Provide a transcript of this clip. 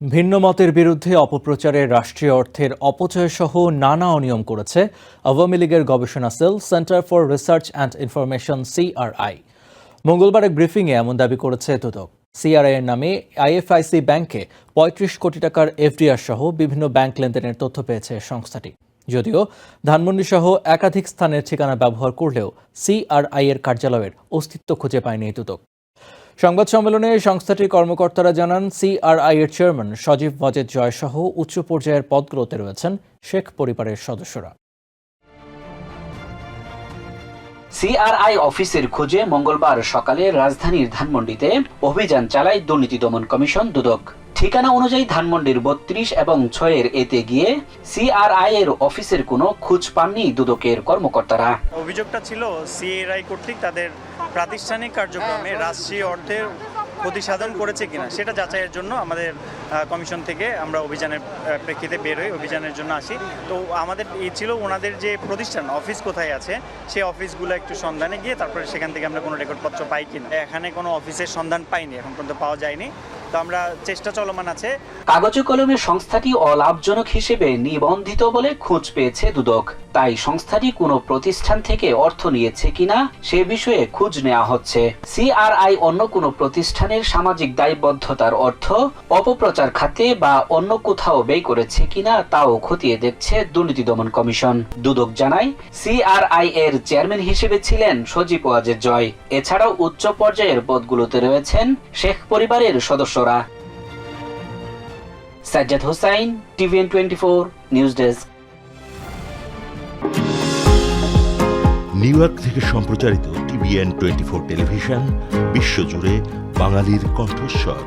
ভিন্ন মতের বিরুদ্ধে অপপ্রচারে রাষ্ট্রীয় অর্থের অপচয়সহ নানা অনিয়ম করেছে আওয়ামী লীগের গবেষণা cell centre for research and information CRI. মঙ্গলবার এক ব্রিফিংয়ে এমন দাবি করেছে দুদক। সিআরআই এর নামে আইএফআইসি ব্যাংকে ৩৫ কোটি টাকার এফডিআর সহ বিভিন্ন ব্যাংক লেনদেনের তথ্য পেয়েছে সংস্থাটি। যদিও ধানমন্ডি সহ একাধিক স্থানের ঠিকানা ব্যবহার করলেও সিআরআই এর কার্যালয়ের অস্তিত্ব খুঁজে পায়নি দুদক। সংবাদ সম্মেলনে সংস্থাটির কর্মকর্তারা জানান, সিআরআই এর চেয়ারম্যান সজীব ওয়াজেদ জয় সহ উচ্চ পর্যায়ের পদগুলোতে রয়েছেন শেখ পরিবারের সদস্যরা। সিআরআই অফিসের খোঁজে মঙ্গলবার সকালে রাজধানীর ধানমন্ডিতে অভিযান চালায় দুর্নীতি দমন কমিশন দুদক। ঠিকানা অনুযায়ী ধানমন্ডির ৩২ এবং ৬ এতে গিয়ে সিআরআই এর অফিসের কোনো খোঁজ পাননি দুদকের কর্মকর্তারা। অভিযোগটা ছিল সিআরআই কর্তৃক তাদের প্রাতিষ্ঠানিক কার্যক্রমে রাষ্ট্রীয় অর্থের ক্ষতি সাধন করেছে কিনা সেটা যাচাইয়ের জন্য আমাদের কমিশন থেকে আমরা অভিযানের প্রেক্ষিতে বেরোই, অভিযানের জন্য আসি। তো আমাদের এই ছিল ওনাদের যে প্রতিষ্ঠান অফিস কোথায় আছে সেই অফিসগুলো একটু সন্ধানে গিয়ে তারপরে সেখান থেকে আমরা কোনো রেকর্ডপত্র পাই কিনা। এখানে কোনো অফিসের সন্ধান পাইনি, এখন পর্যন্ত পাওয়া যায়নি। তো আমরা চেষ্টা চলমান আছে। কাগজে কলমে সংস্থাটি অলাভজনক হিসেবে নিবন্ধিত বলে খোঁজ পেয়েছে দুদক। তাই সংস্থাটি কোনো প্রতিষ্ঠান থেকে অর্থ নিয়েছে কিনা সে বিষয়ে খোঁজ নেওয়া হচ্ছে। সিআরআই অন্য কোনো প্রতিষ্ঠানের সামাজিক দায়বদ্ধতার অর্থ অপপ্রচার খাতে বা অন্য কোথাও ব্যয় করেছে কিনা তাও খতিয়ে দেখছে দুর্নীতি দমন কমিশন। দুদক জানায়, সিআরআই এর চেয়ারম্যান হিসেবে ছিলেন সজীব ওয়াজেদ জয়। এছাড়াও উচ্চ পর্যায়ের পদগুলোতে রয়েছেন শেখ পরিবারের সদস্যরা। Sajjad Hossain, TVN24 news desk. New York থেকে সম্প্রচারিত TVN24 টেলিভিশন বিশ্বজুড়ে বাঙালির কণ্ঠস্বর।